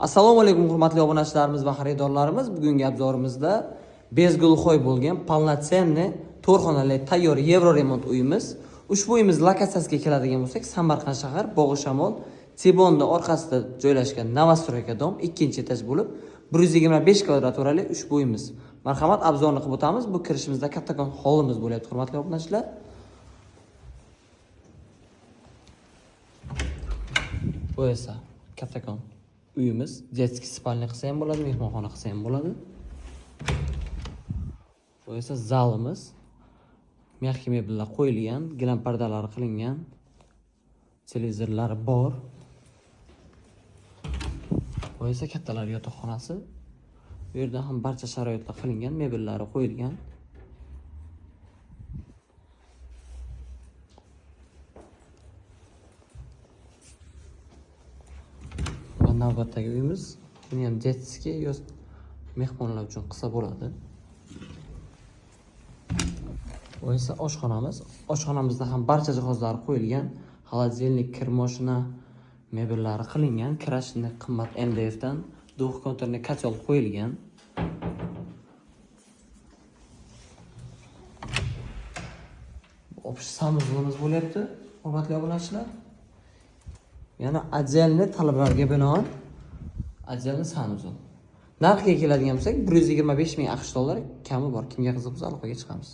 Assalomu alaykum hurmatli obunachilarimiz va xaridorlarimiz. Bugungi obzorimizda bezgulxoy bo'lgan polnotsenniy to'rxonali tayyor Yevro remont uyimiz. Ushbu uyimiz lokatsiyasiga keladigan bo'lsak, Samarqand shahar Bog'ishamol Tibonda orqasida joylashgan Novostroyka dom 2-etaj bo'lib, 125 kvadraturali ushbu uyimiz. Marhamat, obzorni qilib o'tamiz. Bu kirishimizda kattakon hovlimiz bo'lyapti, hurmatli obunachilar. Bu esa kattakon uyimiz. Детский spalni qilsa ham bo'ladi, mehmonxona qilsa ham bo'ladi. Bu esa zalimiz. Mexi mebellar qo'yilgan, gilam pardalari qilingan. Televizorlari bor. Bu esa kattalar yotoqxonasi. Bu yerda ham barcha sharoitlar qilingan, mebellari qo'yilgan. Va navbatdagi uyimiz, buni ham детский yoz mehmonlar uchun qilsa bo'ladi. Bu esa oshxonamiz. Oshxonamizda ham barcha jihozlar qo'yilgan. Холодильник, kir moshina mebellari qilingan. Krashni qimmat MDF dan двухконтурный котел qo'yilgan. Общий sanuzlimiz bo'lyapti, hurmatli obunachilar. Yana отдельный talablarga binoan отдельный sanuzl. Narxiga keladigan bo'lsak, 125 ming AQSh dollari kami bor. Kimga qiziq bo'lsa aloqaga chiqamiz.